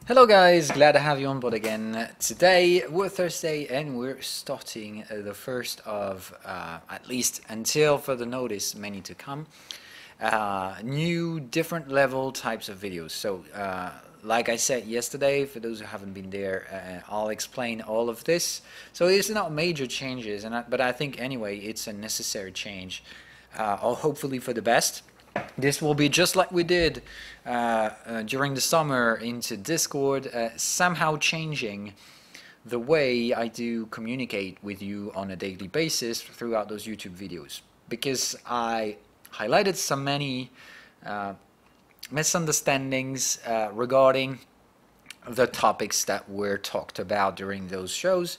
Hello guys, glad to have you on board again. Today we're Thursday and we're starting the first of, at least until further notice, many to come, new different level types of videos. So like I said yesterday, for those who haven't been there, I'll explain all of this. So it's not major changes, but I think anyway it's a necessary change, or hopefully for the best. This will be just like we did during the summer into Discord, somehow changing the way I do communicate with you on a daily basis throughout those YouTube videos, because I highlighted so many misunderstandings regarding the topics that were talked about during those shows,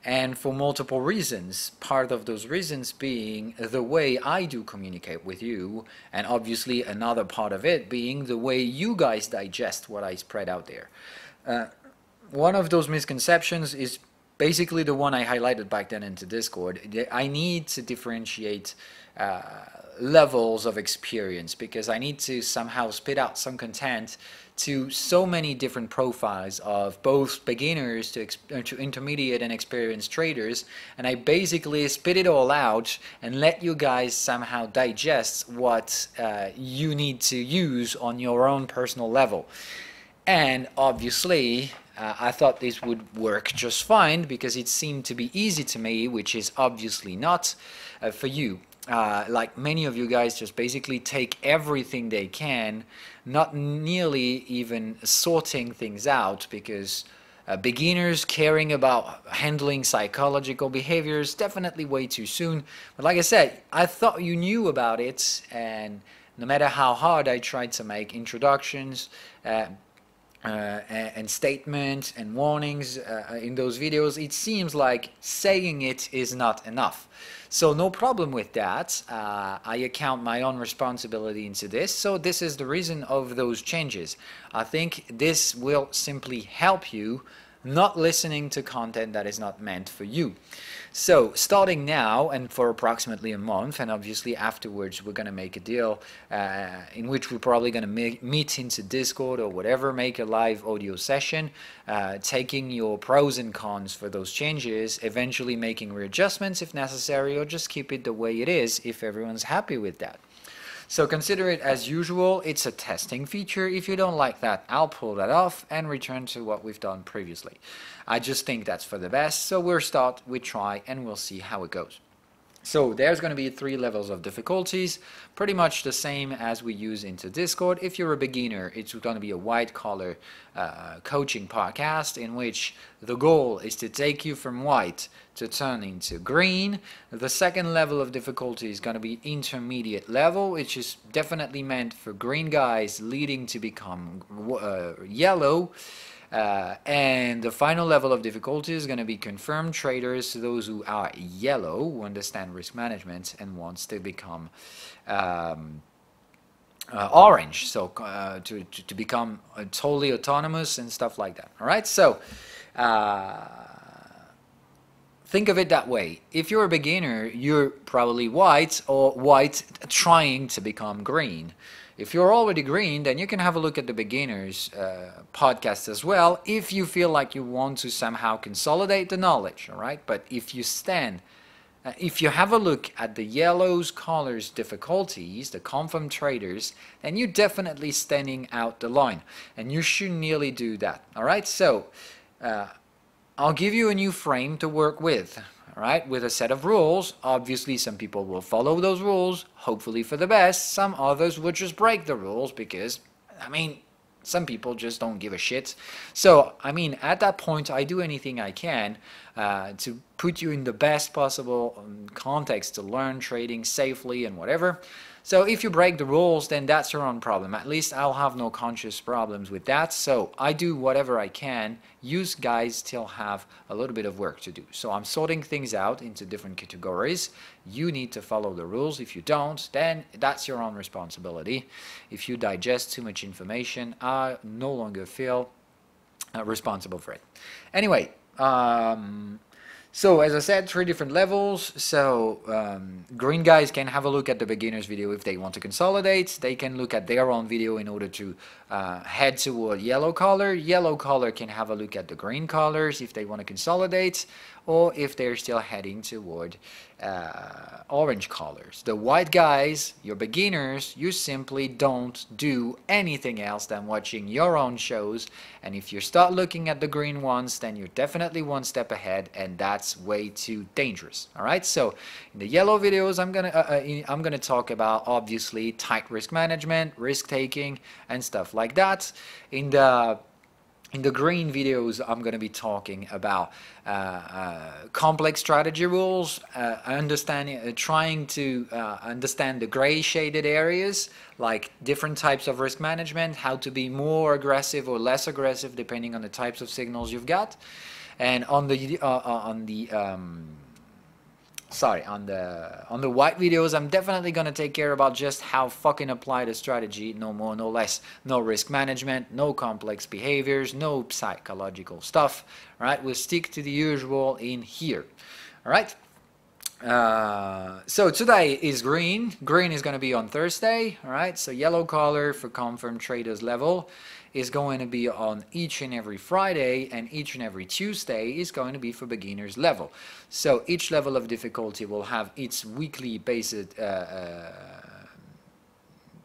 and for multiple reasons. Part of those reasons being the way I do communicate with you, and obviously another part of it being the way you guys digest what I spread out there. One of those misconceptions is basically the one I highlighted back then into Discord. I need to differentiate levels of experience, because I need to somehow spit out some content to so many different profiles of both beginners to intermediate and experienced traders, and I basically spit it all out and let you guys somehow digest what you need to use on your own personal level. And obviously I thought this would work just fine because it seemed to be easy to me, which is obviously not for you. Like many of you guys just basically take everything they can, not nearly even sorting things out, because beginners caring about handling psychological behaviors, definitely way too soon. But like I said, I thought you knew about it, and no matter how hard I tried to make introductions and statements and warnings in those videos, it seems like saying it is not enough. So no problem with that. I account my own responsibility into this. So this is the reason of those changes. I think this will simply help you not listening to content that is not meant for you. So starting now and for approximately a month, and obviously afterwards we're going to make a deal in which we're probably going to meet into Discord or whatever, make a live audio session, taking your pros and cons for those changes, eventually making readjustments if necessary, or just keep it the way it is if everyone's happy with that. So consider it as usual, it's a testing feature. If you don't like that, I'll pull that off and return to what we've done previously. I just think that's for the best, so we'll start, we try, and we'll see how it goes. So there's going to be 3 levels of difficulties, pretty much the same as we use into Discord. If you're a beginner, it's going to be a white-collar coaching podcast in which the goal is to take you from white to turn into green. The second level of difficulty is going to be intermediate level, which is definitely meant for green guys leading to become yellow. And the final level of difficulty is going to be confirmed traders, those who are yellow, who understand risk management and wants to become orange, so to become totally autonomous and stuff like that. All right, so think of it that way. If you're a beginner, you're probably white, or white trying to become green. If you're already green, then you can have a look at the beginners podcast as well, if you feel like you want to somehow consolidate the knowledge, all right? But if you if you have a look at the yellows colors difficulties, the confirmed traders, then you're definitely standing out the line, and you should nearly do that, all right? So I'll give you a new frame to work with. All right, with a set of rules. Obviously some people will follow those rules, hopefully for the best. Some others will just break the rules because, I mean, some people just don't give a shit. So, I mean, at that point I do anything I can to put you in the best possible context to learn trading safely and whatever. So if you break the rules, then that's your own problem. At least I'll have no conscious problems with that. So I do whatever I can. You guys still have a little bit of work to do. So I'm sorting things out into different categories. You need to follow the rules. If you don't, then that's your own responsibility. If you digest too much information, I no longer feel responsible for it. Anyway, So as I said, 3 different levels. So green guys can have a look at the beginner's video if they want to consolidate. They can look at their own video in order to head toward yellow color. Yellow color can have a look at the green colors if they want to consolidate, or if they're still heading toward orange colors. The white guys, your beginners, you simply don't do anything else than watching your own shows, and if you start looking at the green ones, then you're definitely one step ahead, and that's way too dangerous. All right, so in the yellow videos, I'm gonna talk about obviously tight risk management, risk taking, and stuff like that. In the green videos, I'm going to be talking about complex strategy rules, trying to understand the gray shaded areas, like different types of risk management, how to be more aggressive or less aggressive depending on the types of signals you've got. And on the white videos, I'm definitely going to take care about just how fucking apply the strategy, no more, no less. No risk management, no complex behaviors, no psychological stuff. All right, we'll stick to the usual in here. All right. So today is green. Green is going to be on Thursday. All right. So yellow color for confirmed traders level is going to be on each and every Friday, and each and every Tuesday is going to be for beginners level. So each level of difficulty will have its weekly based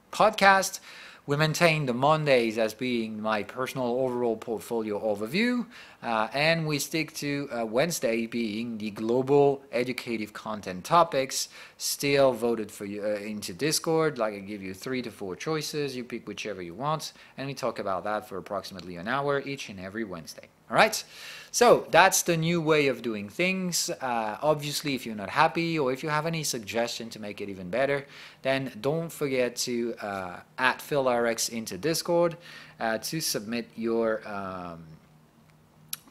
podcast. We maintain the Mondays as being my personal overall portfolio overview, and we stick to Wednesday being the global educative content topics, still voted for you into Discord. Like I give you 3 to 4 choices, you pick whichever you want, and we talk about that for approximately an hour each and every Wednesday. All right, so that's the new way of doing things. Obviously, if you're not happy or if you have any suggestion to make it even better, then don't forget to add PhilRx into Discord to submit your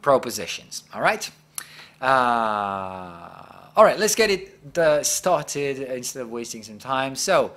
propositions. All right. All right, let's get it started instead of wasting some time. So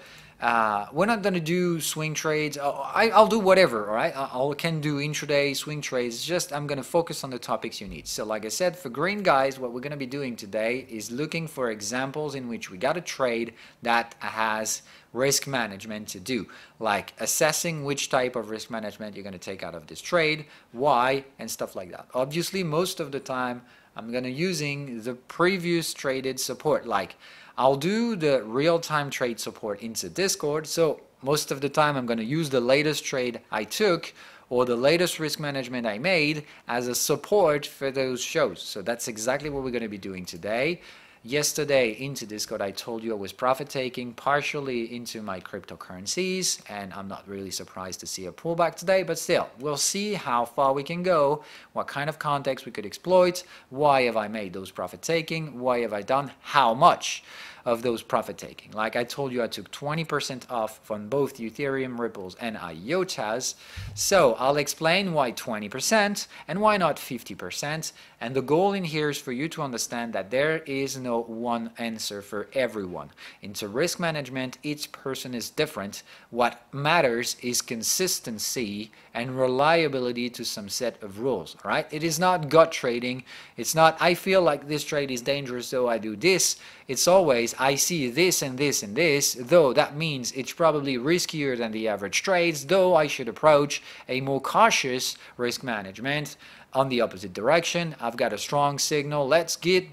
we're not going to do swing trades. I'll do whatever, all right? I can do intraday swing trades. Just I'm going to focus on the topics you need. So like I said, for green guys, what we're going to be doing today is looking for examples in which we got a trade that has risk management to do, like assessing which type of risk management you're going to take out of this trade, why, and stuff like that. Obviously, most of the time, I'm going to using the previous traded support, like I'll do the real-time trade support into Discord, so most of the time I'm going to use the latest trade I took or the latest risk management I made as a support for those shows. So that's exactly what we're going to be doing today. Yesterday into Discord, I told you I was profit taking partially into my cryptocurrencies, and I'm not really surprised to see a pullback today, but still, we'll see how far we can go, what kind of context we could exploit, why have I made those profit taking, why have I done how much of those profit taking. Like I told you, I took 20% off from both Ethereum, Ripples, and IOTAUSD. So I'll explain why 20% and why not 50%. And the goal in here is for you to understand that there is no one answer for everyone. Into risk management, each person is different. What matters is consistency and reliability to some set of rules, all right? It is not gut trading. It's not, I feel like this trade is dangerous, so I do this. It's always, I see this and this and this, though that means it's probably riskier than the average trades, though I should approach a more cautious risk management on the opposite direction. I've got a strong signal. Let's be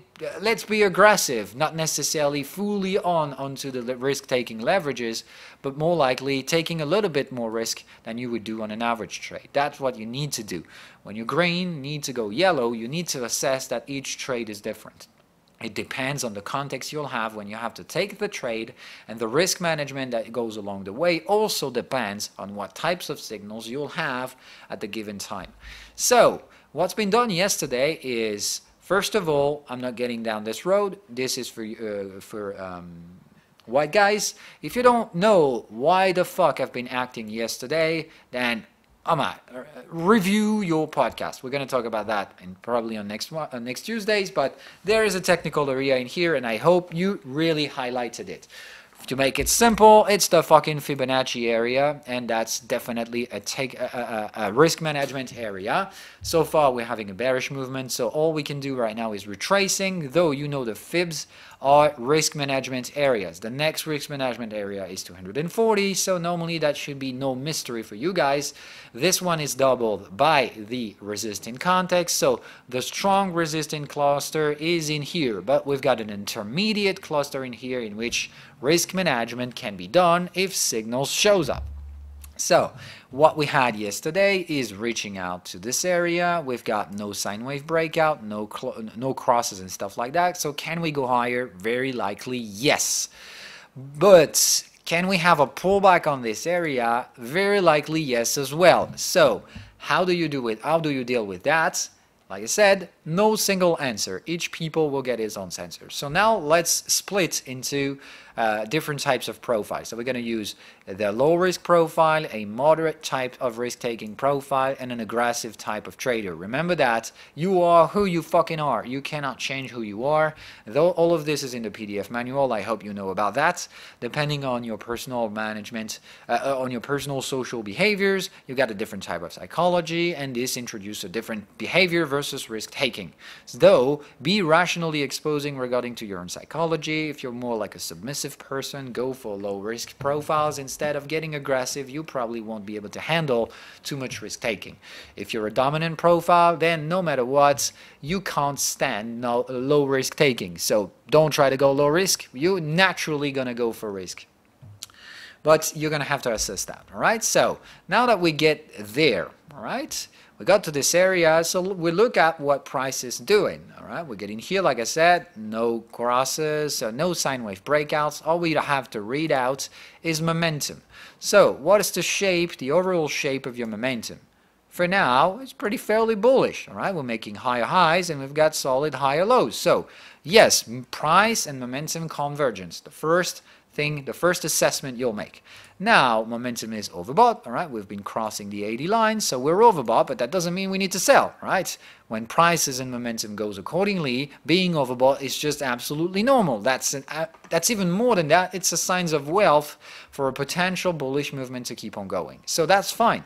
aggressive, not necessarily fully onto the risk-taking leverages, but more likely taking a little bit more risk than you would do on an average trade. That's what you need to do. When you're green, you need to go yellow. You need to assess that each trade is different. It depends on the context you'll have when you have to take the trade, and the risk management that goes along the way also depends on what types of signals you'll have at the given time. So what's been done yesterday is, first of all, I'm not getting down this road. This is for white guys. If you don't know why the fuck I've been acting yesterday, then review your podcast. We're going to talk about that and probably on next Tuesdays, but there is a technical area in here, and I hope you really highlighted it. To make it simple, it's the fucking Fibonacci area, and that's definitely a risk management area. So far, we're having a bearish movement, so all we can do right now is retracing, though you know the fibs are risk management areas. The next risk management area is 240, so normally that should be no mystery for you guys. This one is doubled by the resistant context, so the strong resistant cluster is in here, but we've got an intermediate cluster in here in which risk management can be done if signals shows up. So what we had yesterday is reaching out to this area. We've got no sine wave breakout, no crosses and stuff like that. So can we go higher? Very likely yes. But can we have a pullback on this area? Very likely yes as well. So how do you do it? How do you deal with that? Like I said, no single answer. Each people will get his own answer. So now let's split into different types of profiles. So we're going to use the low risk profile, a moderate type of risk taking profile, and an aggressive type of trader. Remember that you are who you fucking are. You cannot change who you are. Though all of this is in the PDF manual, I hope you know about that. Depending on your personal management, on your personal social behaviors, you got a different type of psychology, and this introduces a different behavior versus risk taking. Though be rationally exposing regarding to your own psychology. If you're more like a submissive person, go for low risk profiles instead of getting aggressive. You probably won't be able to handle too much risk taking. If you're a dominant profile, then no matter what, you can't stand low risk taking. So don't try to go low risk. You're naturally gonna go for risk, but you're gonna have to assess that. All right, so now that we get there, all right, we got to this area, so we look at what price is doing. All right, we're getting here, like I said, no crosses, no sine wave breakouts. All we have to read out is momentum. So what is the shape, the overall shape of your momentum? For now, it's pretty fairly bullish. All right, we're making higher highs and we've got solid higher lows. So yes, price and momentum convergence. The first assessment you'll make. Now, momentum is overbought, all right? We've been crossing the 80 line, so we're overbought, but that doesn't mean we need to sell, right? When prices and momentum goes accordingly, being overbought is just absolutely normal. That's even more than that. It's a sign of wealth for a potential bullish movement to keep on going. So that's fine.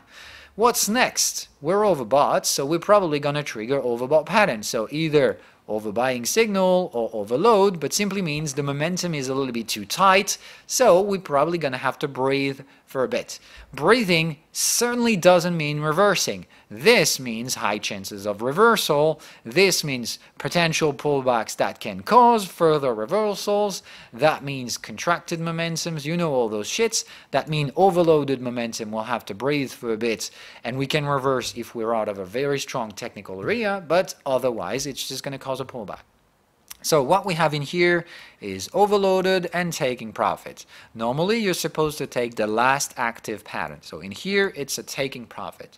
What's next? We're overbought, so we're probably going to trigger overbought pattern. So either overbuying signal or overload, but simply means the momentum is a little bit too tight, so we're probably going to have to breathe for a bit. Breathing certainly doesn't mean reversing. This means high chances of reversal. This means potential pullbacks that can cause further reversals. That means contracted momentums, you know all those shits. That mean overloaded momentum, we'll have to breathe for a bit, and we can reverse if we're out of a very strong technical area, but otherwise it's just going to cause a pullback. So what we have in here is overloaded and taking profit. Normally you're supposed to take the last active pattern. So in here it's a taking profit.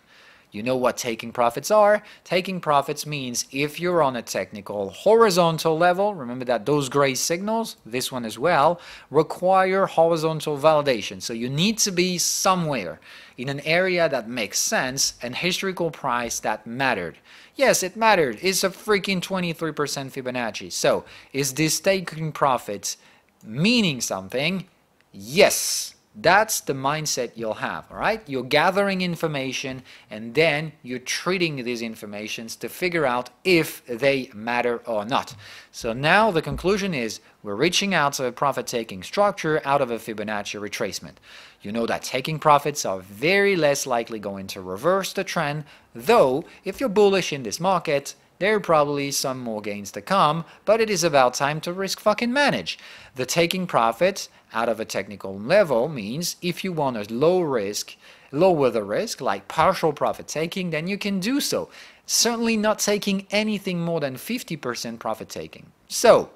You know what taking profits are? Taking profits means if you're on a technical horizontal level, remember that those gray signals, this one as well, require horizontal validation. So you need to be somewhere in an area that makes sense and historical price that mattered. Yes, it mattered. It's a freaking 23% Fibonacci. So is this taking profit meaning something? Yes. That's the mindset you'll have, all right? You're gathering information and then you're treating these informations to figure out if they matter or not. So now the conclusion is we're reaching out to a profit-taking structure out of a Fibonacci retracement. You know that taking profits are very less likely going to reverse the trend, though if you're bullish in this market, there are probably some more gains to come, but it is about time to risk fucking manage. The taking profit out of a technical level means if you want a lower the risk, like partial profit taking, then you can do so. Certainly not taking anything more than 50% profit taking. So,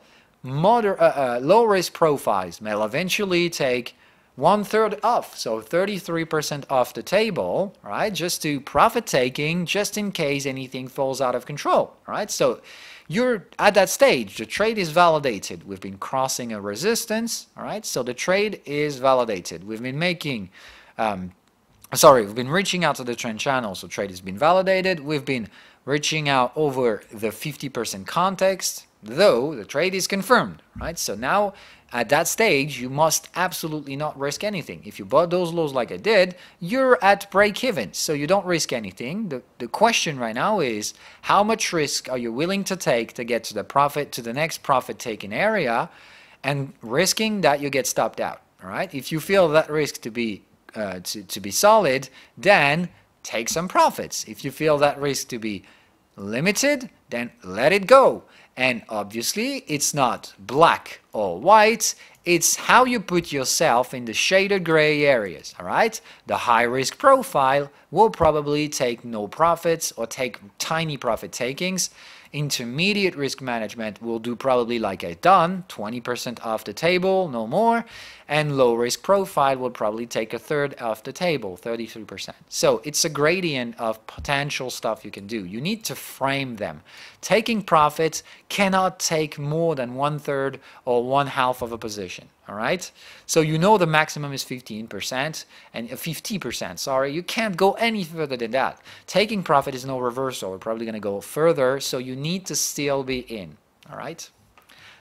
low risk profiles may eventually take 1/3 off, so 33% off the table, right? Just to profit taking, just in case anything falls out of control, right? So you're at that stage, the trade is validated. We've been crossing a resistance, all right? So the trade is validated. We've been making, we've been reaching out to the trend channel, so trade has been validated. We've been reaching out over the 50% context, though the trade is confirmed, right? So now At that stage, you must absolutely not risk anything. If you bought those lows like I did, you're at break-even, so you don't risk anything. The question right now is, how much risk are you willing to take to get to the next profit-taking area, and risking that you get stopped out. All right. If you feel that risk to be solid, then take some profits. If you feel that risk to be limited, then let it go. And obviously, it's not black or white. It's how you put yourself in the shaded gray areas. All right. The high risk profile will probably take no profits or take tiny profit takings. Intermediate risk management will do probably like I've done, 20% off the table, no more. And low risk profile will probably take a third off the table, 33%. So it's a gradient of potential stuff you can do. You need to frame them. Taking profits cannot take more than 1/3 or 1/2 of a position. All right. So you know the maximum is 15% and 50%. Sorry, you can't go any further than that. Taking profit is no reversal. We're probably going to go further. So you need to still be in. All right.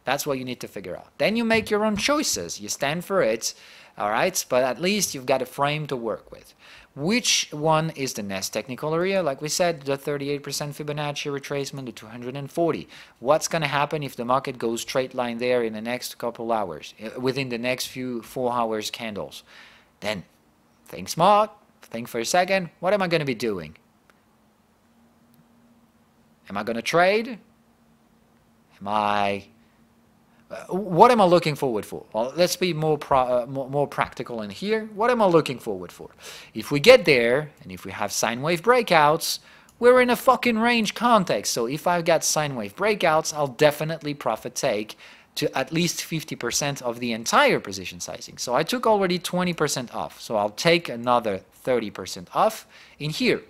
That's what you need to figure out. Then you make your own choices. You stand for it. All right. But at least you've got a frame to work with. Which one is the next technical area? Like we said, the 38% Fibonacci retracement, the 240. What's going to happen if the market goes straight line there in the next couple hours, within the next few 4 hours candles? Then think smart, think for a second, what am I going to be doing? Am I going to trade? What am I looking forward for? Well, let's be more practical in here. What am I looking forward for? If we get there, and if we have sine wave breakouts, we're in a fucking range context. So if I've got sine wave breakouts, I'll definitely profit take to at least 50% of the entire position sizing. So I took already 20% off. So I'll take another 30% off in here.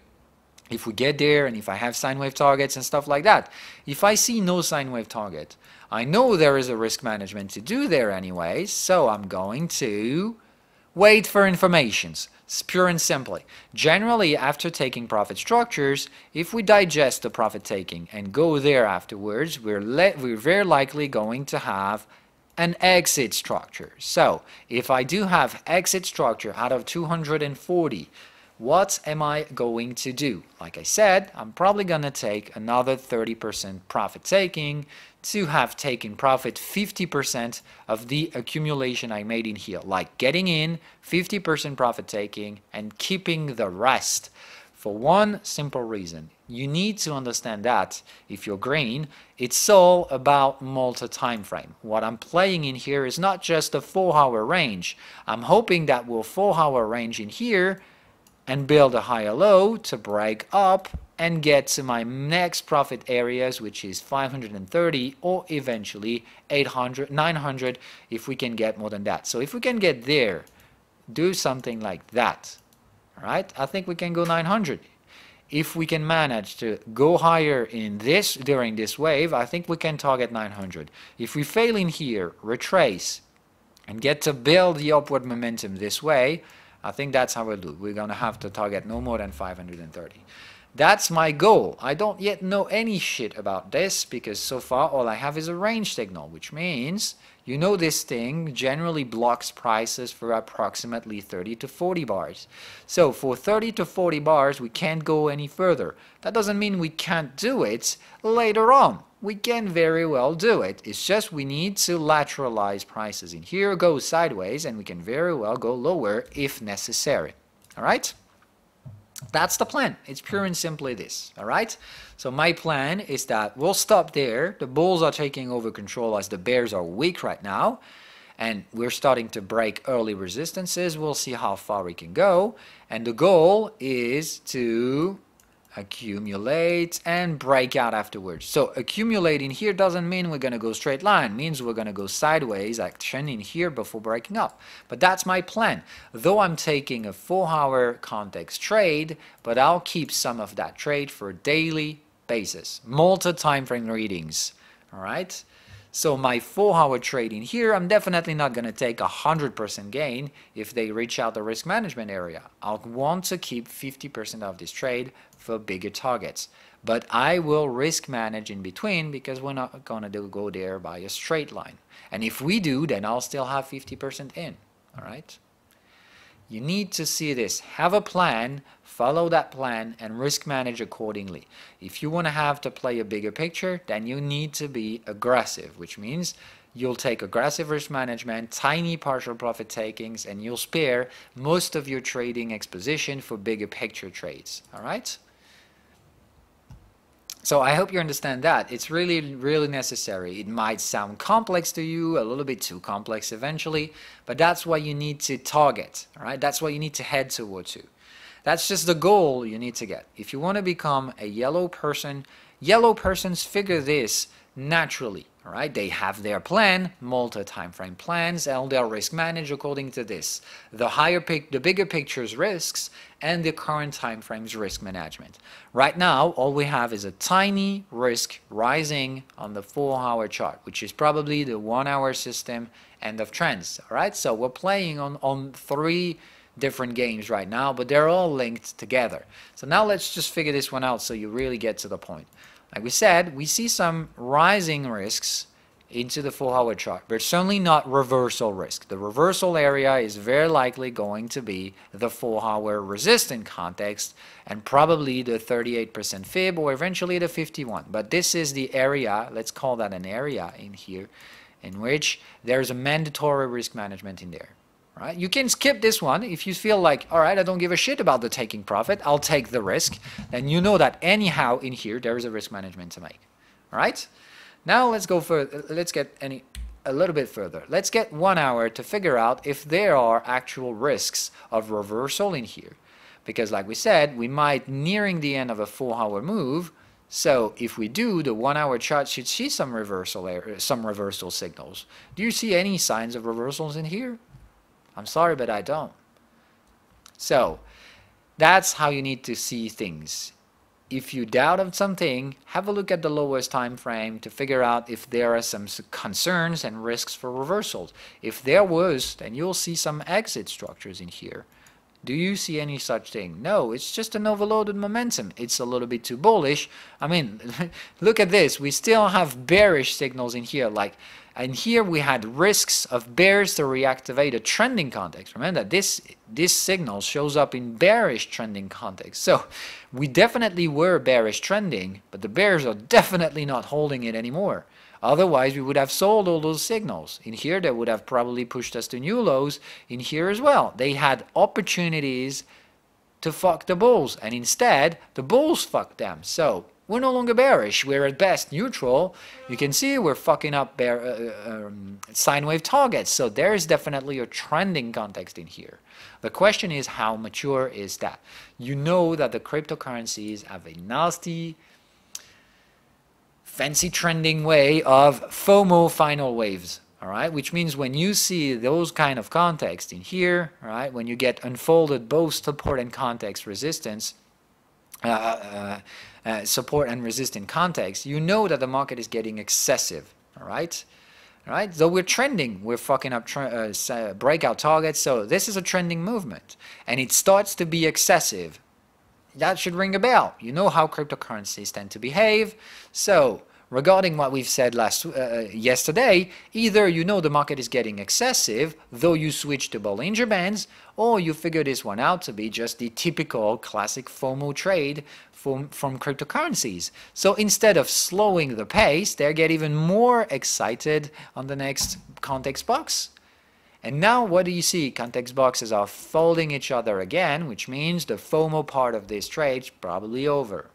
If we get there, and if I have sine wave targets and stuff like that. If I see no sine wave target, I know there is a risk management to do there anyways, so I'm going to wait for informations. It's pure and simply. Generally, after taking profit structures, if we digest the profit taking and go there afterwards, we're very likely going to have an exit structure. So if I do have exit structure out of 240, what am I going to do? Like I said, I'm probably going to take another 30% profit taking to have taken profit 50% of the accumulation I made in here. Like getting in, 50% profit taking, and keeping the rest. For one simple reason. You need to understand that if you're green, it's all about multi-time frame. What I'm playing in here is not just a 4-hour range. I'm hoping that we'll 4-hour range in here and build a higher low to break up and get to my next profit areas, which is 530 or eventually 800, 900 if we can get more than that. So if we can get there, do something like that, all right? I think we can go 900. If we can manage to go higher in this during this wave, I think we can target 900. If we fail in here, retrace, and get to build the upward momentum this way, I think that's how we'll do. We're going to have to target no more than 530. That's my goal. I don't yet know any shit about this because so far all I have is a range signal, which means you know this thing generally blocks prices for approximately 30 to 40 bars. So for 30 to 40 bars, we can't go any further. That doesn't mean we can't do it later on. We can very well do it. It's just we need to lateralize prices in here, go sideways, and we can very well go lower if necessary. All right? That's the plan. It's pure and simply this. All right? So my plan is that we'll stop there. The bulls are taking over control as the bears are weak right now. And we're starting to break early resistances. We'll see how far we can go. And the goal is to accumulate and break out afterwards. So accumulating here doesn't mean we're going to go straight line. It means we're going to go sideways action in here before breaking up. But that's my plan. Though I'm taking a 4-hour context trade, but I'll keep some of that trade for a daily basis. Multi-time frame readings. All right. So my 4-hour trade in here, I'm definitely not going to take 100% gain if they reach out the risk management area. I'll want to keep 50% of this trade for bigger targets. But I will risk manage in between because we're not going to go there by a straight line. And if we do, then I'll still have 50% in. All right? You need to see this. Have a plan, follow that plan, and risk manage accordingly. If you want to have to play a bigger picture, then you need to be aggressive, which means you'll take aggressive risk management, tiny partial profit takings, and you'll spare most of your trading exposition for bigger picture trades. All right? So I hope you understand that. It's really, really necessary. It might sound complex to you, a little bit too complex eventually, but that's what you need to target, all right? That's what you need to head towards to. That's just the goal you need to get. If you want to become a yellow person, yellow persons figure this naturally, all right? They have their plan, multi-time frame plans, and they'll risk manage according to this. The bigger picture's risks and the current time frame's risk management. Right now, all we have is a tiny risk rising on the 4-hour chart, which is probably the 1-hour system end of trends, all right? So we're playing on 3 different games right now, but they're all linked together. So now let's just figure this one out so you really get to the point. Like we said, we see some rising risks into the 4-hour chart, but certainly not reversal risk. The reversal area is very likely going to be the 4-hour resistant context and probably the 38% fib or eventually the 51. But this is the area, let's call that an area in here, in which there's a mandatory risk management in there. Right? You can skip this one if you feel like, all right, I don't give a shit about the taking profit, I'll take the risk. Then you know that anyhow in here there is a risk management to make. All right? Now let's go further. Let's get a little bit further. Let's get 1 hour to figure out if there are actual risks of reversal in here. Because like we said, we might nearing the end of a 4-hour move. So if we do, the 1-hour chart should see some reversal signals. Do you see any signs of reversals in here? I'm sorry, but I don't. So that's how you need to see things. If you doubt of something, have a look at the lowest time frame to figure out if there are some concerns and risks for reversals. If there was, then you'll see some exit structures in here. Do you see any such thing? No, it's just an overloaded momentum. It's a little bit too bullish. I mean, look at this. We still have bearish signals in here. And here we had risks of bears to reactivate a trending context. Remember that this signal shows up in bearish trending context. So we definitely were bearish trending, but the bears are definitely not holding it anymore. Otherwise, we would have sold all those signals. In here, they would have probably pushed us to new lows. In here as well, they had opportunities to fuck the bulls, and instead, the bulls fucked them. So we're no longer bearish. We're at best neutral. You can see we're fucking up sine wave targets. So there is definitely a trending context in here. The question is, how mature is that? You know that the cryptocurrencies have a nasty, fancy trending way of FOMO final waves. All right, which means when you see those kind of context in here, all right, when you get unfolded both support and context resistance, support and resistant context, you know that the market is getting excessive. All right, so we're trending, we're fucking up breakout targets. So this is a trending movement, and it starts to be excessive. That should ring a bell. You know how cryptocurrencies tend to behave. So regarding what we've said yesterday, either you know the market is getting excessive, though you switch to Bollinger Bands, or you figure this one out to be just the typical classic FOMO trade from cryptocurrencies. So instead of slowing the pace, they get even more excited on the next context box. And now what do you see? Context boxes are folding each other again, which means the FOMO part of this trade is probably over.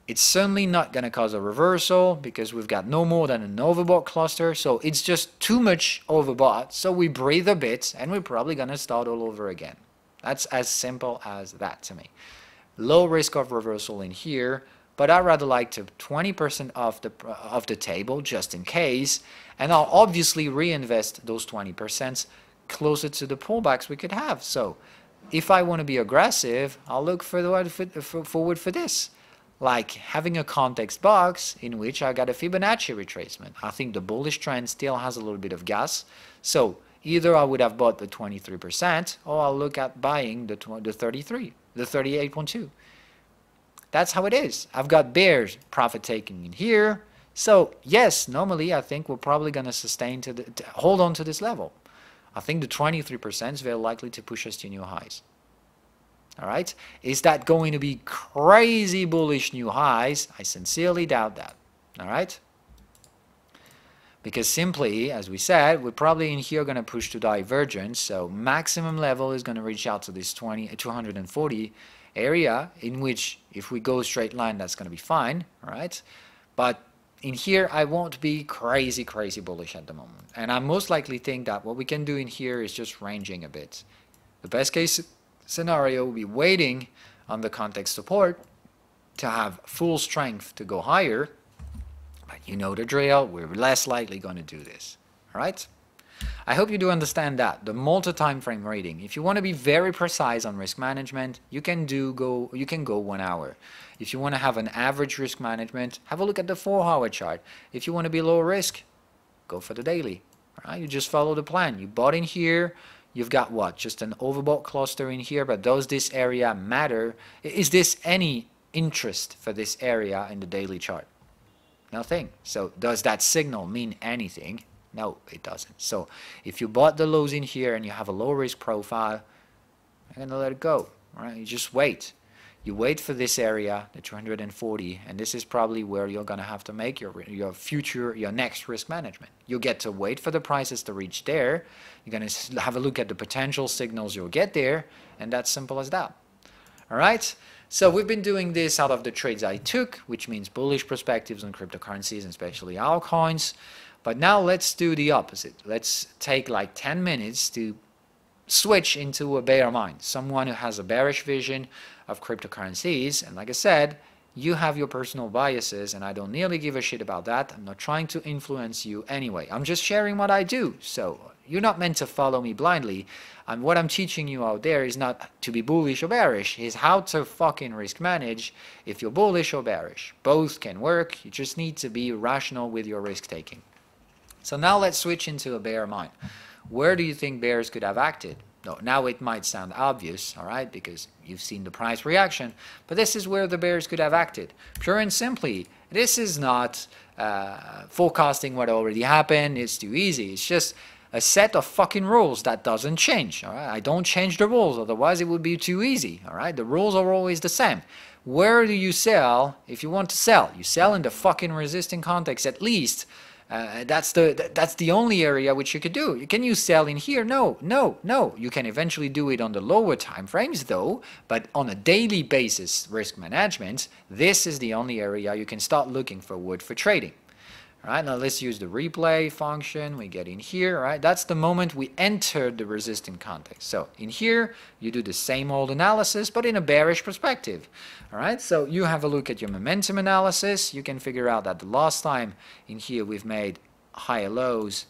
It's certainly not going to cause a reversal because we've got no more than an overbought cluster. So it's just too much overbought. So we breathe a bit and we're probably going to start all over again. That's as simple as that to me. Low risk of reversal in here, but I'd rather like to 20% off the table just in case. And I'll obviously reinvest those 20% closer to the pullbacks we could have. So if I want to be aggressive, I'll look forward for this. like having a context box in which I got a Fibonacci retracement. I think the bullish trend still has a little bit of gas. So either I would have bought the 23% or I'll look at buying the 33, the 38.2. That's how it is. I've got bears profit taking in here. So yes, normally I think we're probably going to hold on to this level. I think the 23% is very likely to push us to new highs. All right. Is that going to be crazy bullish new highs? I sincerely doubt that. All right. Because simply, as we said, we're probably in here going to push to divergence. So maximum level is going to reach out to this 240 area, in which if we go straight line, that's going to be fine. All right. But in here, I won't be crazy bullish at the moment. And I most likely think that what we can do in here is just ranging a bit. The best case scenario will be waiting on the context support to have full strength to go higher. But you know the drill, we're less likely going to do this. All right? I hope you do understand that. The multi-time frame rating. If you want to be very precise on risk management, you can go 1 hour. If you want to have an average risk management, have a look at the 4-hour chart. If you want to be low risk, go for the daily. All right? You just follow the plan. You bought in here. You've got what? Just an overbought cluster in here, but does this area matter? Is this any interest for this area in the daily chart? Nothing. So does that signal mean anything? No, it doesn't. So if you bought the lows in here and you have a low risk profile, you're going to let it go. All right? You just wait. You wait for this area, the 240, and this is probably where you're going to have to make your next risk management. You get to wait for the prices to reach there. You're going to have a look at the potential signals you'll get there, and that's simple as that. All right? So we've been doing this out of the trades I took, which means bullish perspectives on cryptocurrencies, and especially altcoins. But now let's do the opposite. Let's take like 10 minutes to switch into a bear mind, someone who has a bearish vision of cryptocurrencies. And like I said, you have your personal biases, and I don't nearly give a shit about that. I'm not trying to influence you anyway. I'm just sharing what I do. So you're not meant to follow me blindly. And what I'm teaching you out there is not to be bullish or bearish, is how to fucking risk manage if you're bullish or bearish. Both can work. You just need to be rational with your risk taking. So now let's switch into a bear mind. Where do you think bears could have acted? No, now it might sound obvious, all right, because you've seen the price reaction, but this is where the bears could have acted. Pure and simply, this is not forecasting what already happened. It's too easy. It's just a set of fucking rules that doesn't change, all right? I don't change the rules, otherwise it would be too easy, all right? The rules are always the same. Where do you sell if you want to sell? You sell in the fucking resisting context at least. That's the only area which you could do. Can you sell in here? No. You can eventually do it on the lower time frames though, but on a daily basis risk management, this is the only area you can start looking forward for trading. All right, now let's use the replay function. We get in here, all right? That's the moment we entered the resistant context. So in here, you do the same old analysis, but in a bearish perspective. All right, so you have a look at your momentum analysis. You can figure out that the last time in here we've made higher lows,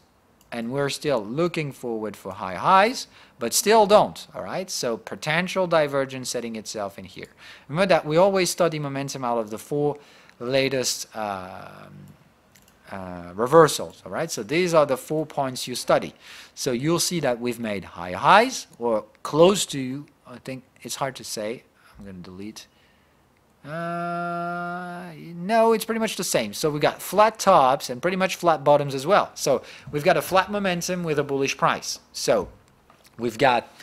and we're still looking forward for high highs, but still don't, all right? So potential divergence setting itself in here. Remember that we always study momentum out of the 4 latest reversals, all right? So these are the 4 points you study. So you'll see that we've made high highs or close to, I think it's hard to say. I'm going to delete. No, it's pretty much the same. So we got flat tops and pretty much flat bottoms as well. So we've got a flat momentum with a bullish price. So we've got,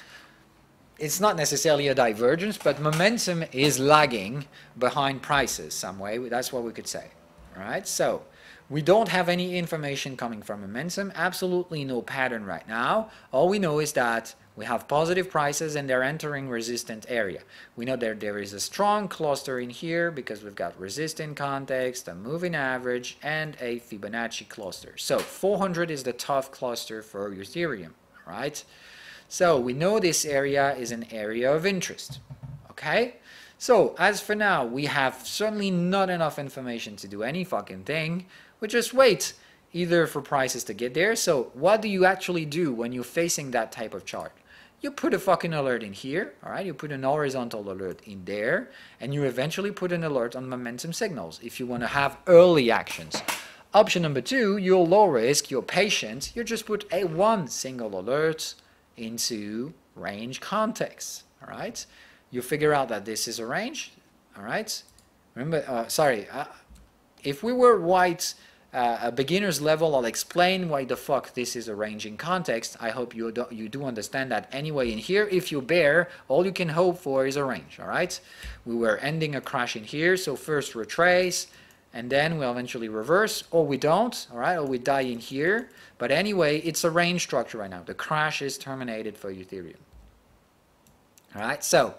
it's not necessarily a divergence, but momentum is lagging behind prices some way. That's what we could say, all right? So we don't have any information coming from momentum, absolutely no pattern right now. All we know is that we have positive prices and they're entering resistant area. We know that there is a strong cluster in here because we've got resistant context, a moving average, and a Fibonacci cluster. So 400 is the tough cluster for Ethereum, right? So we know this area is an area of interest, okay? So as for now, we have certainly not enough information to do any fucking thing. We just wait either for prices to get there. So what do you actually do when you're facing that type of chart? you put a fucking alert in here, all right? You put an horizontal alert in there, and you eventually put an alert on momentum signals if you want to have early actions. Option number 2, you're low risk, you're patient, you just put one single alert into range context, all right? You figure out that this is a range, all right? Remember, if we were white, a beginner's level, I'll explain why the fuck this is a range in context. I hope you do understand that. Anyway, in here, if you bear, all you can hope for is a range, all right? We were ending a crash in here, so first retrace, and then we'll eventually reverse, or we don't, all right, or we die in here. But anyway, it's a range structure right now. The crash is terminated for Ethereum. All right, so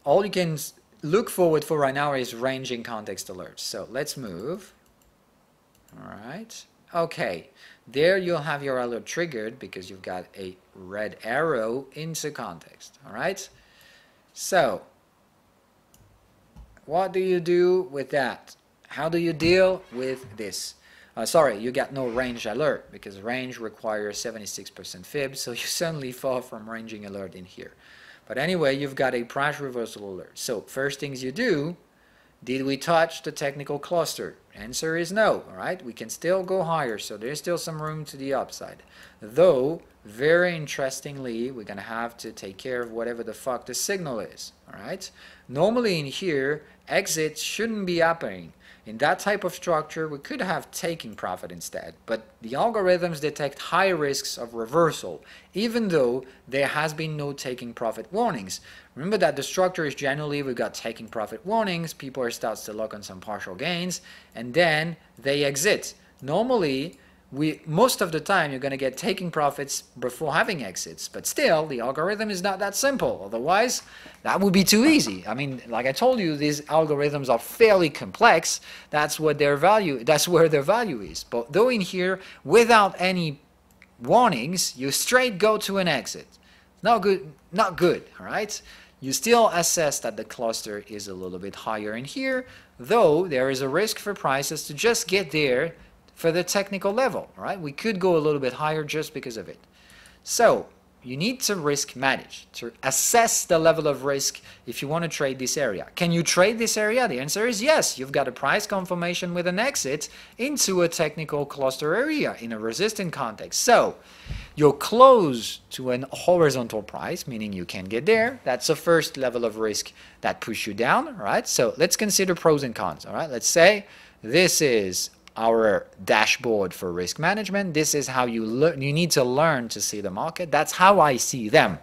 all you can look forward for right now is range in context alerts. So let's move. All right, okay, there you'll have your alert triggered because you've got a red arrow into context. All right, so what do you do with that? How do you deal with this? Sorry, you got no range alert because range requires 76% fib, so you suddenly fall from ranging alert in here. But anyway, you've got a price reversal alert. So first things you do, did we touch the technical cluster? Answer is no, all right? We can still go higher, so there's still some room to the upside. Though, very interestingly, we're going to have to take care of whatever the fuck the signal is, all right? Normally in here, exits shouldn't be happening. In that type of structure, we could have taking profit instead, but the algorithms detect high risks of reversal, even though there has been no taking profit warnings. Remember that the structure is generally we've got taking profit warnings, people are starts to look on some partial gains, and then they exit. Normally, most of the time you're going to get taking profits before having exits, but still the algorithm is not that simple. Otherwise, that would be too easy. I mean, like I told you, these algorithms are fairly complex. That's what their value. That's where their value is. But though in here, without any warnings, you straight go to an exit. Not good. Not good. All right. You still assess that the cluster is a little bit higher in here, though there is a risk for prices to just get there for the technical level, right? We could go a little bit higher just because of it. So you need to risk manage, to assess the level of risk if you want to trade this area. Can you trade this area? The answer is yes. You've got a price confirmation with an exit into a technical cluster area in a resistant context. So you're close to an horizontal price, meaning you can get there. That's the first level of risk that push you down, all right? So let's consider pros and cons, all right? Let's say this is our dashboard for risk management. This is how you need to learn to see the market. That's how I see them.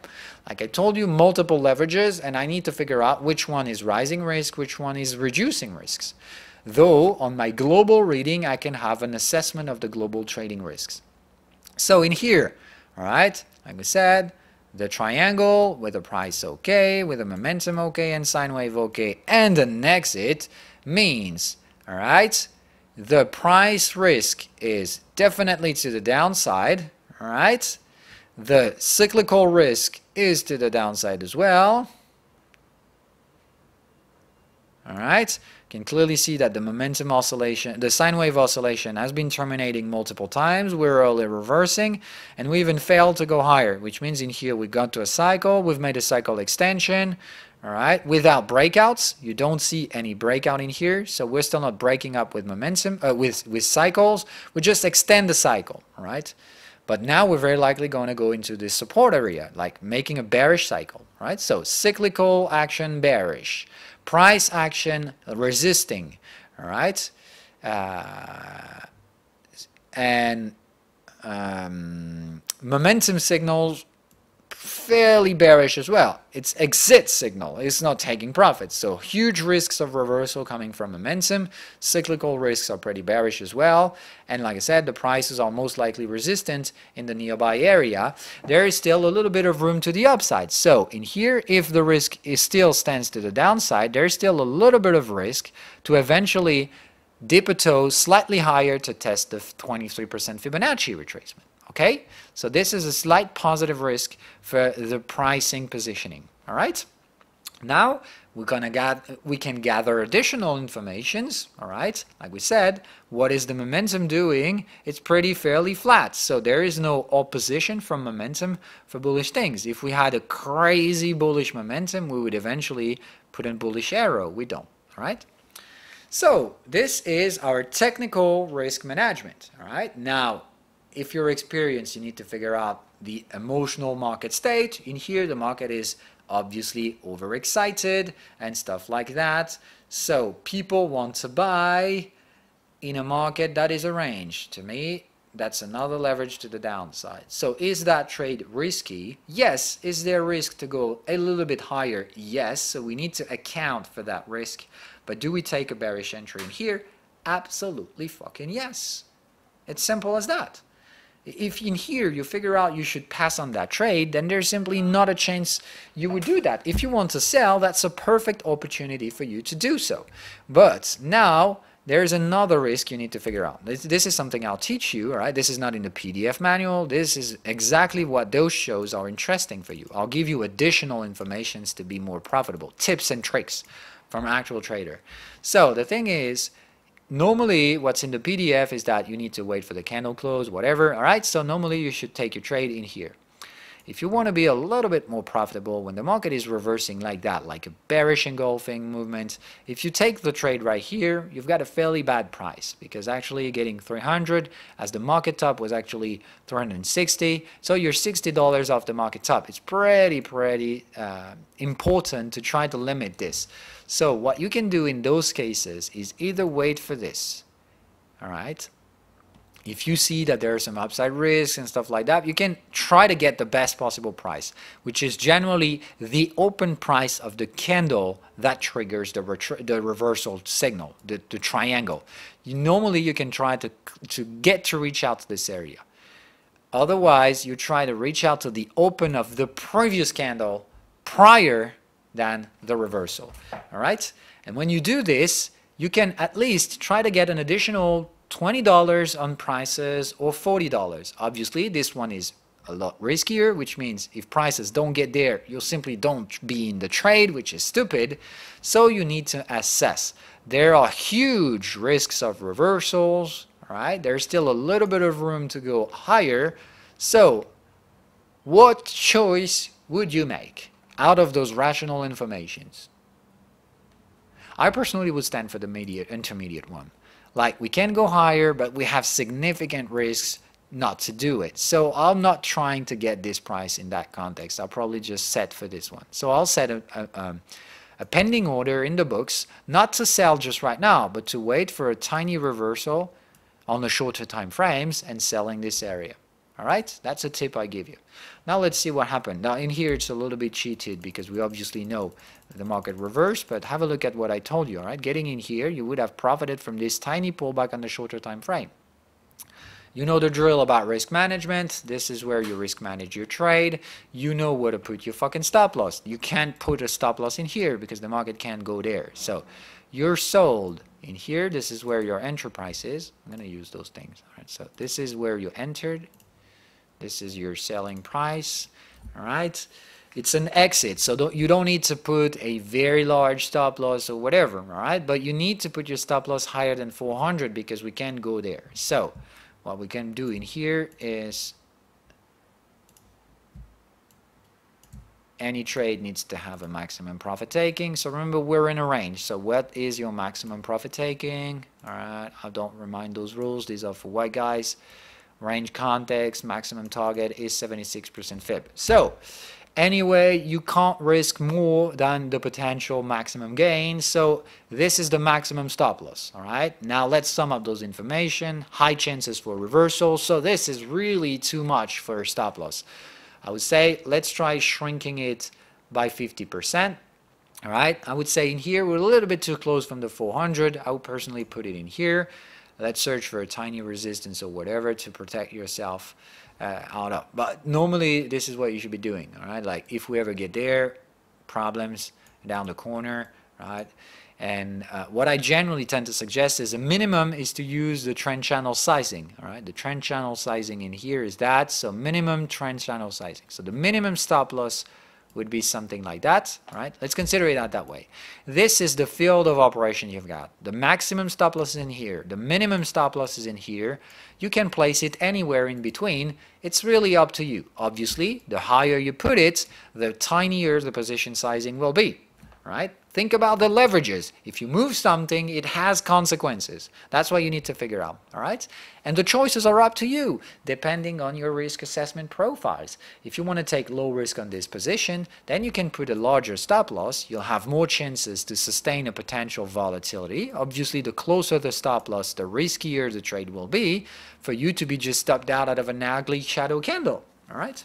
Like I told you, multiple leverages, and I need to figure out which one is rising risk, which one is reducing risks. Though on my global reading, I can have an assessment of the global trading risks. So in here, all right, like we said, the triangle with a price okay, with a momentum okay, and sine wave okay, and an exit means, all right, the price risk is definitely to the downside, all right? The cyclical risk is to the downside as well, all right? You can clearly see that the momentum oscillation, the sine wave oscillation has been terminating multiple times. We're early reversing, and we even failed to go higher, which means in here we got to a cycle, we've made a cycle extension, all right, without breakouts. You don't see any breakout in here, so we're still not breaking up with momentum, with cycles. We just extend the cycle, all right? But now we're very likely going to go into the support area, like making a bearish cycle, right? So cyclical action bearish, price action resisting, all right? And momentum signals fairly bearish as well. It's exit signal. It's not taking profits. So huge risks of reversal coming from momentum. Cyclical risks are pretty bearish as well. And like I said, the prices are most likely resistant in the nearby area. There is still a little bit of room to the upside. So in here, if the risk is still stands to the downside, there's still a little bit of risk to eventually dip a toe slightly higher to test the 23% Fibonacci retracement. Okay, so this is a slight positive risk for the pricing positioning. All right, now we can gather additional informations, all right? Like we said, what is the momentum doing? It's pretty fairly flat, so there is no opposition from momentum for bullish things. If we had a crazy bullish momentum, we would eventually put in bullish arrow. We don't, all right? So this is our technical risk management, all right? Now, if you're experienced, you need to figure out the emotional market state. In here, the market is obviously overexcited and stuff like that. So people want to buy in a market that is arranged. To me, that's another leverage to the downside. So is that trade risky? Yes. Is there risk to go a little bit higher? Yes. So we need to account for that risk. But do we take a bearish entry in here? Absolutely fucking yes. It's simple as that. If in here you figure out you should pass on that trade, then there's simply not a chance you would do that. If you want to sell, that's a perfect opportunity for you to do so. But now there's another risk you need to figure out. This is something I'll teach you, all right? This is not in the PDF manual. This is exactly what those shows are interesting for you. I'll give you additional information to be more profitable, tips and tricks from an actual trader. So the thing is, normally what's in the PDF is that you need to wait for the candle close, whatever, all right? So normally you should take your trade in here. If you want to be a little bit more profitable when the market is reversing like that, like a bearish engulfing movement, if you take the trade right here, you've got a fairly bad price because actually getting 300 as the market top was actually 360. So you're $60 off the market top. It's pretty important to try to limit this. So what you can do in those cases is either wait for this, all right? If you see that there are some upside risks and stuff like that, you can try to get the best possible price, which is generally the open price of the candle that triggers the reversal signal, the triangle. Normally, you can try to reach out to this area. Otherwise, you try to reach out to the open of the previous candle prior than the reversal. All right? And when you do this, you can at least try to get an additional $20 on prices or $40. Obviously, this one is a lot riskier, which means if prices don't get there, you simply don't be in the trade, which is stupid. So you need to assess. There are huge risks of reversals, all right? There's still a little bit of room to go higher. So what choice would you make out of those rational informations? I personally would stand for the intermediate one. Like, we can go higher, but we have significant risks not to do it. So I'm not trying to get this price in that context. I'll probably just set for this one. So I'll set a pending order in the books, not to sell just right now, but to wait for a tiny reversal on the shorter time frames and selling this area. All right? That's a tip I give you. Now let's see what happened. Now in here it's a little bit cheated because we obviously know the market reversed, but have a look at what I told you. All right? Getting in here, you would have profited from this tiny pullback on the shorter time frame. You know the drill about risk management. This is where you risk manage your trade. You know where to put your fucking stop loss. You can't put a stop loss in here because the market can't go there. So you're sold in here. This is where your entry price is. I'm going to use those things. All right? So this is where you entered. This is your selling price. All right? It's an exit, so you don't need to put a very large stop loss or whatever, all right? But you need to put your stop loss higher than 400 because we can't go there. So what we can do in here is any trade needs to have a maximum profit taking. So remember, we're in a range. So what is your maximum profit taking? All right, I don't remind those rules. These are for white guys. Range context, maximum target is 76% fib. So anyway, you can't risk more than the potential maximum gain. So this is the maximum stop loss. All right. Now let's sum up those information. High chances for reversal. So this is really too much for a stop loss. I would say let's try shrinking it by 50%. All right. I would say in here we're a little bit too close from the 400. I would personally put it in here. Let's search for a tiny resistance or whatever to protect yourself out of. But normally this is what you should be doing, all right? Like if we ever get there, problems down the corner, right? And what I generally tend to suggest is a minimum is to use the trend channel sizing, all right? The trend channel sizing in here is that, so minimum trend channel sizing. So the minimum stop loss would be something like that, right? Let's consider it that way. This is the field of operation you've got. The maximum stop loss is in here. The minimum stop loss is in here. You can place it anywhere in between. It's really up to you. Obviously, the higher you put it, the tinier the position sizing will be, right? Think about the leverages. If you move something, it has consequences. That's what you need to figure out, all right? And the choices are up to you, depending on your risk assessment profiles. If you want to take low risk on this position, then you can put a larger stop loss. You'll have more chances to sustain a potential volatility. Obviously, the closer the stop loss, the riskier the trade will be for you to be just stopped out of an ugly shadow candle, all right?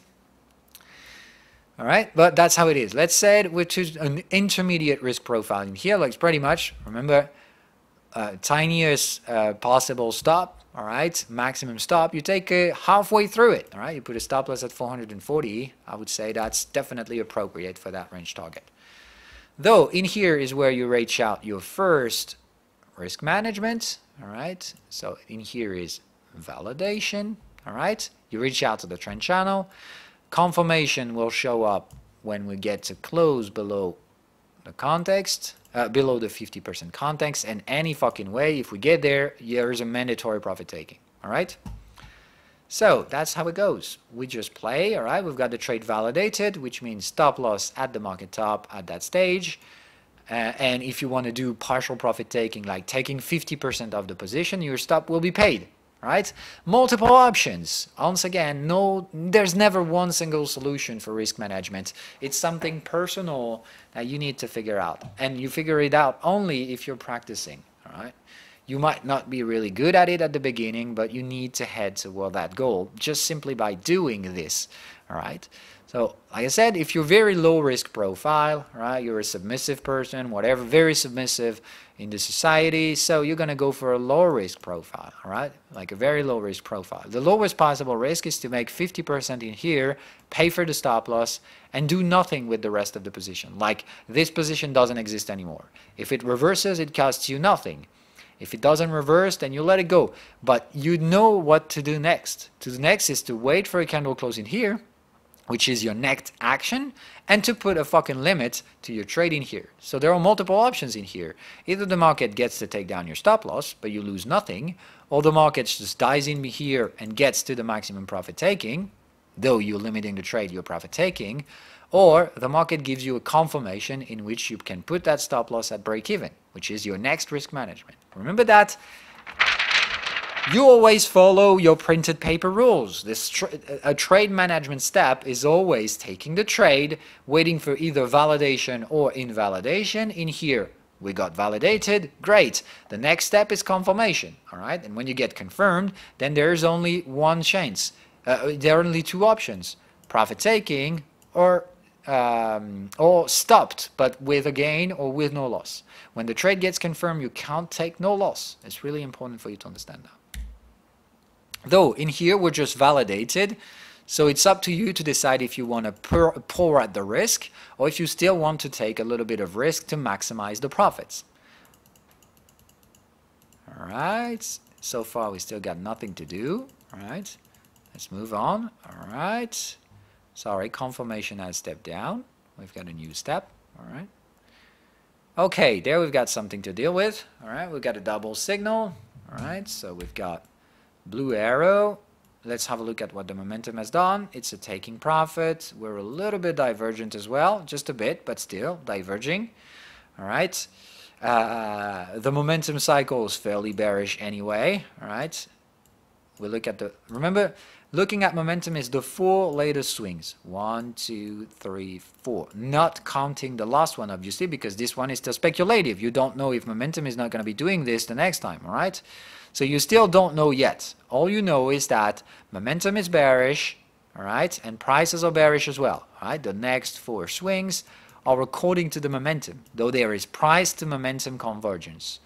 All right, but that's how it is. Let's say we choose an intermediate risk profile in here, like pretty much, remember, tiniest possible stop, all right, maximum stop. You take halfway through it, all right? You put a stop loss at 440. I would say that's definitely appropriate for that range target. Though, in here is where you reach out your first risk management, all right? So in here is validation, all right? You reach out to the trend channel. Confirmation will show up when we get to close below the context, below the 50% context, and any fucking way, if we get there, there's a mandatory profit taking, all right? So that's how it goes. We just play, all right? We've got the trade validated, which means stop loss at the market top at that stage. And if you want to do partial profit taking, like taking 50% of the position, your stop will be paid. Right? Multiple options. Once again, there's never one single solution for risk management. It's something personal that you need to figure out. And you figure it out only if you're practicing. All right? You might not be really good at it at the beginning, but you need to head toward that goal just simply by doing this. All right? So, like I said, if you're very low risk profile, right, you're a submissive person, whatever, very submissive in the society, so you're going to go for a low risk profile, all right, like a very low risk profile. The lowest possible risk is to make 50% in here, pay for the stop loss, and do nothing with the rest of the position. Like, this position doesn't exist anymore. If it reverses, it costs you nothing. If it doesn't reverse, then you let it go. But you know what to do next. To do next is to wait for a candle close in here, which is your next action, and to put a fucking limit to your trade in here. So there are multiple options in here. Either the market gets to take down your stop loss, but you lose nothing, or the market just dies in here and gets to the maximum profit taking, though you're limiting the trade you're profit taking, or the market gives you a confirmation in which you can put that stop loss at break even, which is your next risk management. Remember that. You always follow your printed paper rules. A trade management step is always taking the trade, waiting for either validation or invalidation. In here, we got validated. Great. The next step is confirmation. All right. And when you get confirmed, then there's only one chance. There are only two options: profit taking or stopped, but with a gain or with no loss. When the trade gets confirmed, you can't take no loss. It's really important for you to understand that. Though in here we're just validated, so it's up to you to decide if you want to pour at the risk or if you still want to take a little bit of risk to maximize the profits. All right, so far we still got nothing to do. All right, let's move on. All right, sorry, confirmation has stepped down. We've got a new step. All right. Okay, there we've got something to deal with. All right, we've got a double signal. All right, so we've got blue arrow. Let's have a look at what the momentum has done. It's a taking profit. We're a little bit divergent as well, just a bit, but still diverging. All right. The momentum cycle is fairly bearish anyway. All right. We look at the, remember, looking at momentum is the 4 latest swings. 1, 2, 3, 4. Not counting the last one, obviously, because this one is still speculative. You don't know if momentum is not going to be doing this the next time, all right? So you still don't know yet. All you know is that momentum is bearish, all right? And prices are bearish as well, all right? The next 4 swings are according to the momentum, though there is price to momentum convergence.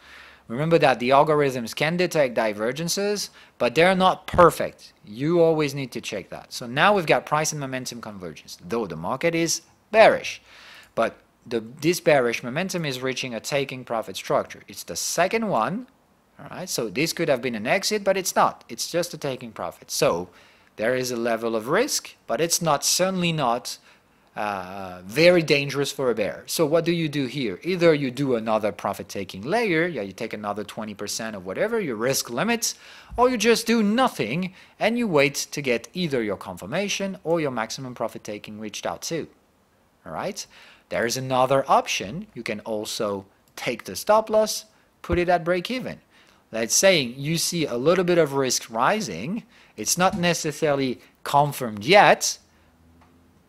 Remember that the algorithms can detect divergences, but they're not perfect. You always need to check that. So now we've got price and momentum convergence, though the market is bearish. But this bearish momentum is reaching a taking profit structure. It's the second one, all right? So this could have been an exit, but it's not. It's just a taking profit. So there is a level of risk, but it's not, certainly not very dangerous for a bear. So what do you do here? Either you do another profit-taking layer, yeah, you take another 20% of whatever, your risk limits, or you just do nothing and you wait to get either your confirmation or your maximum profit-taking reached out to. All right? There's another option. You can also take the stop loss, put it at break-even. Let's say you see a little bit of risk rising. It's not necessarily confirmed yet,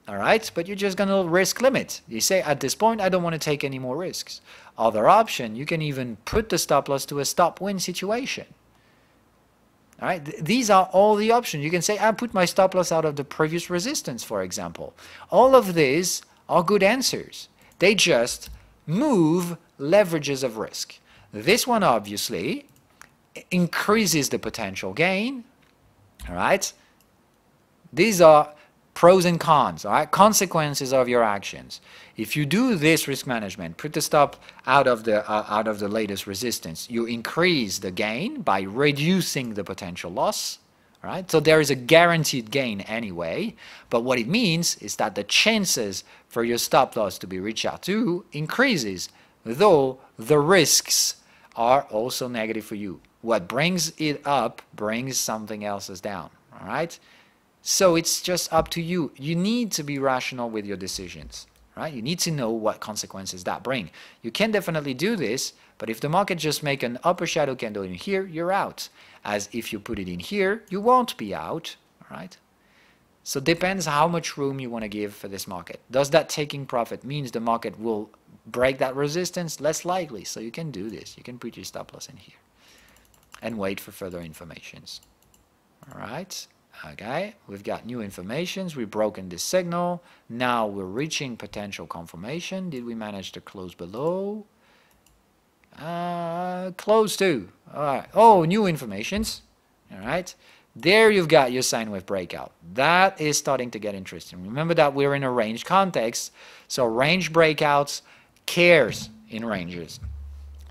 all right, but you're just going to risk limit. You say, at this point, I don't want to take any more risks. Other option, you can even put the stop loss to a stop-win situation. All right, these are all the options. You can say, I put my stop loss out of the previous resistance, for example. All of these are good answers. They just move leverages of risk. This one, obviously, increases the potential gain. All right, these are pros and cons, all right? Consequences of your actions. If you do this risk management, put the stop out of the latest resistance, you increase the gain by reducing the potential loss, all right? So there is a guaranteed gain anyway, but what it means is that the chances for your stop loss to be reached out to increases, though the risks are also negative for you. What brings it up brings something else down, all right? So it's just up to you. You need to be rational with your decisions, right? You need to know what consequences that bring. You can definitely do this, but if the market just make an upper shadow candle in here, you're out. As if you put it in here, you won't be out, all right? So it depends how much room you want to give for this market. Does that taking profit means the market will break that resistance? Less likely. So you can do this. You can put your stop loss in here and wait for further informations, all right? Okay, we've got new informations. We've broken this signal. Now we're reaching potential confirmation. Did we manage to close below? Close to. All right. Oh, new informations. All right. There you've got your sine wave breakout. That is starting to get interesting. Remember that we're in a range context. So range breakouts cares in ranges.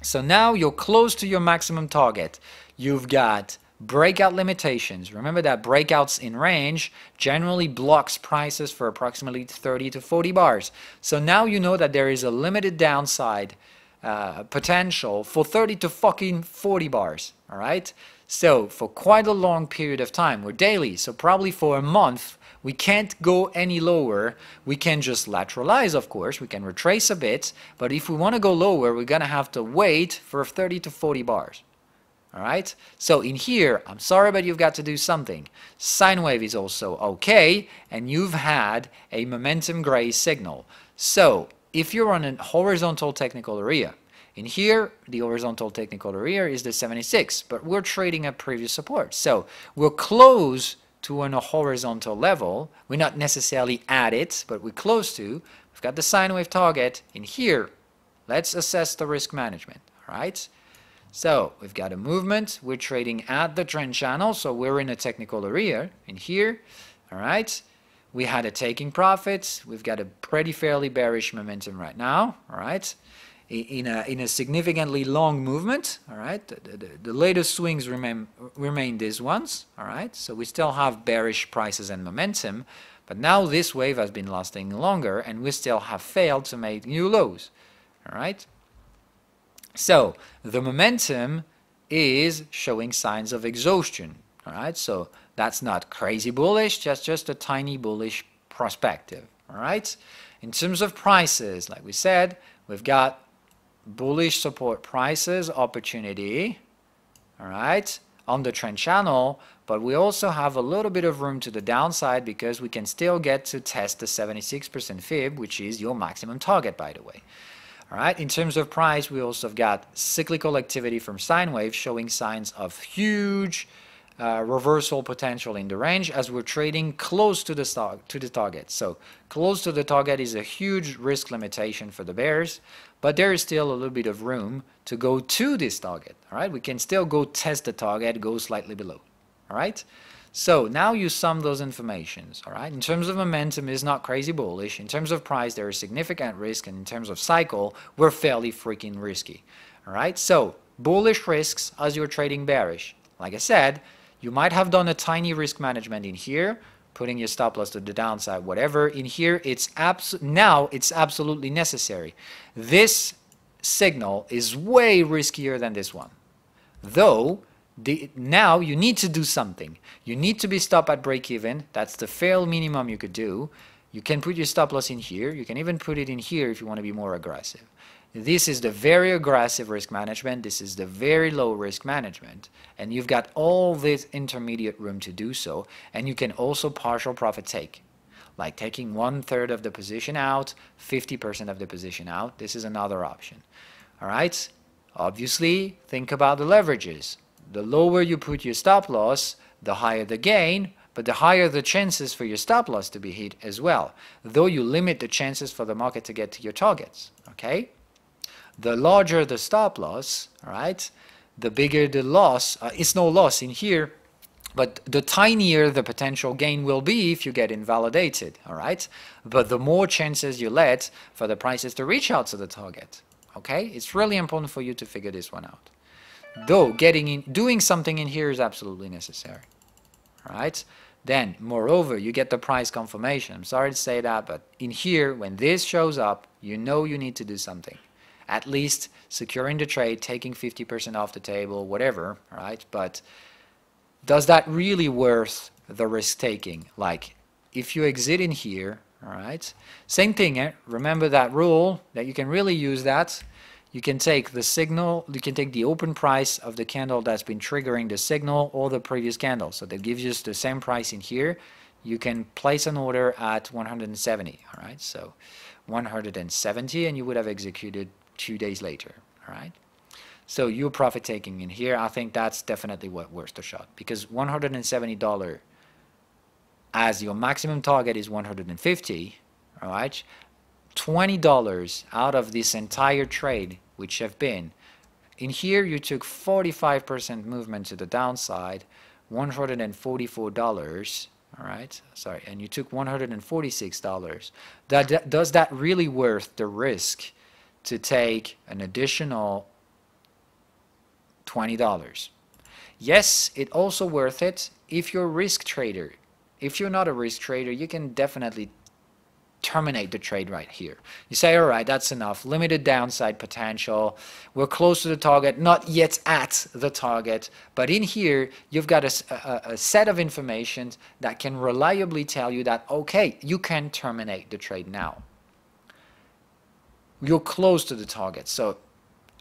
So now you're close to your maximum target. You've got breakout limitations. Remember that breakouts in range generally blocks prices for approximately 30 to 40 bars. So now you know that there is a limited downside potential for 30 to fucking 40 bars. All right. So for quite a long period of time, we're daily. So probably for a month, we can't go any lower. We can just lateralize, of course. We can retrace a bit. But if we want to go lower, we're going to have to wait for 30 to 40 bars. All right, so in here, I'm sorry, but you've got to do something. Sine wave is also okay, and you've had a momentum gray signal. So if you're on a horizontal technical area, in here, the horizontal technical area is the 76, but we're trading at previous support. So we're close to a horizontal level. We're not necessarily at it, but we're close to. We've got the sine wave target. In here, let's assess the risk management, all right? So we've got a movement. We're trading at the trend channel, so we're in a technical area in here. All right. We had a taking profits. We've got a pretty fairly bearish momentum right now. All right. In a significantly long movement. All right. The latest swings remain these ones. All right. So we still have bearish prices and momentum, but now this wave has been lasting longer, and we still have failed to make new lows. All right. So the momentum is showing signs of exhaustion, all right? So that's not crazy bullish, just a tiny bullish perspective, all right? In terms of prices, like we said, we've got bullish support prices, opportunity, all right, on the trend channel, but we also have a little bit of room to the downside because we can still get to test the 76% fib, which is your maximum target, by the way. All right. In terms of price, we also have got cyclical activity from sine wave showing signs of huge reversal potential in the range as we're trading close to the target. So close to the target is a huge risk limitation for the bears, but there is still a little bit of room to go to this target. All right. We can still go test the target, go slightly below. All right. So now you sum those informations, all right? In terms of momentum, it's not crazy bullish. In terms of price, there is significant risk. And in terms of cycle, we're fairly freaking risky, all right? So bullish risks as you're trading bearish. Like I said, you might have done a tiny risk management in here, putting your stop loss to the downside, whatever. In here, now it's absolutely necessary. This signal is way riskier than this one. Though, now you need to do something. You need to be stopped at break even. That's the fail minimum you could do. You can put your stop loss in here. You can even put it in here if you want to be more aggressive. This is the very aggressive risk management. This is the very low risk management. And you've got all this intermediate room to do so. And you can also partial profit take. Like taking 1/3 of the position out, 50% of the position out. This is another option. All right? Obviously, think about the leverages. The lower you put your stop loss, the higher the gain, but the higher the chances for your stop loss to be hit as well, though you limit the chances for the market to get to your targets, okay? The larger the stop loss, all right, the bigger the loss. It's no loss in here, but the tinier the potential gain will be if you get invalidated, all right? But the more chances you let for the prices to reach out to the target, okay? It's really important for you to figure this one out. Though doing something in here is absolutely necessary, all right? Then, moreover, you get the price confirmation. I'm sorry to say that, but in here, when this shows up, you know you need to do something. At least securing the trade, taking 50% off the table, whatever, all right? But does that really worth the risk taking? Like, if you exit in here, all right? Same thing, remember that rule that you can really use that. You can take the signal, you can take the open price of the candle that's been triggering the signal or the previous candle. So that gives you the same price in here. You can place an order at 170, all right? So 170, and you would have executed 2 days later, all right? So you're profit taking in here. I think that's definitely worth the shot, because $170 as your maximum target is 150, all right? $20 out of this entire trade, which have been in here, you took 45% movement to the downside, $144, all right, sorry, and you took $146. Does that really worth the risk to take an additional $20? Yes, it's also worth it if you're a risk trader. If you're not a risk trader, you can definitely terminate the trade right here. You say, all right, that's enough. Limited downside potential. We're close to the target, not yet at the target. But in here, you've got a set of information that can reliably tell you that, okay, you can terminate the trade now. You're close to the target. So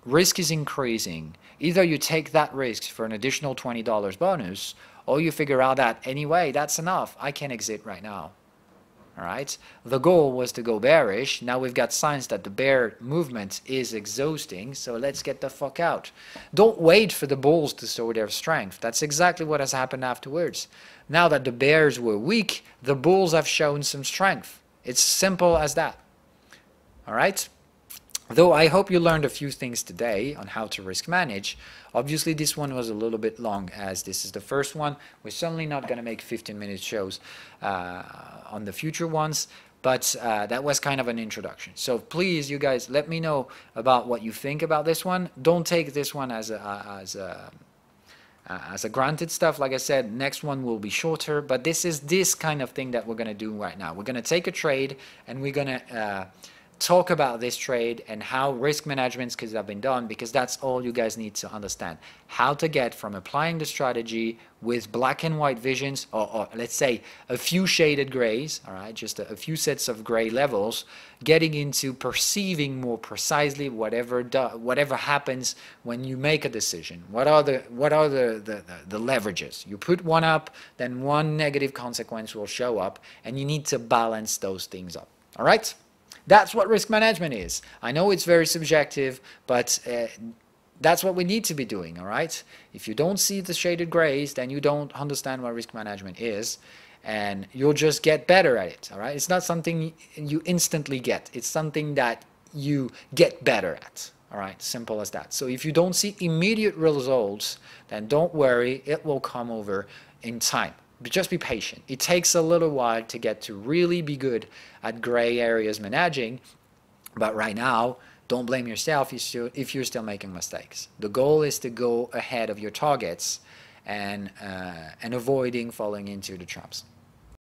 risk is increasing. Either you take that risk for an additional $20 bonus, or you figure out that, anyway, that's enough. I can exit right now. All right. The goal was to go bearish. Now we've got signs that the bear movement is exhausting. So let's get the fuck out. Don't wait for the bulls to show their strength. That's exactly what has happened afterwards. Now that the bears were weak, the bulls have shown some strength. It's simple as that. All right. Though I hope you learned a few things today on how to risk manage. Obviously, this one was a little bit long, as this is the first one. We're certainly not going to make 15-minute shows on the future ones, but that was kind of an introduction. So please, you guys, let me know about what you think about this one. Don't take this one as a granted stuff. Like I said, next one will be shorter, but this is this kind of thing that we're going to do right now. We're going to take a trade, and we're going to talk about this trade and how risk management could have been done, because that's all you guys need to understand. How to get from applying the strategy with black and white visions, or let's say a few shaded grays, all right, just a few sets of gray levels, getting into perceiving more precisely whatever happens when you make a decision. What are the leverages? You put one up, then one negative consequence will show up, and you need to balance those things up. All right? That's what risk management is. I know it's very subjective, but that's what we need to be doing, all right? If you don't see the shaded grays, then you don't understand what risk management is, and you'll just get better at it, all right? It's not something you instantly get. It's something that you get better at, all right? Simple as that. So if you don't see immediate results, then don't worry. It will come over in time. But just be patient. It takes a little while to get to really be good at gray areas managing, but right now, don't blame yourself if you're still making mistakes. The goal is to go ahead of your targets and avoiding falling into the traps.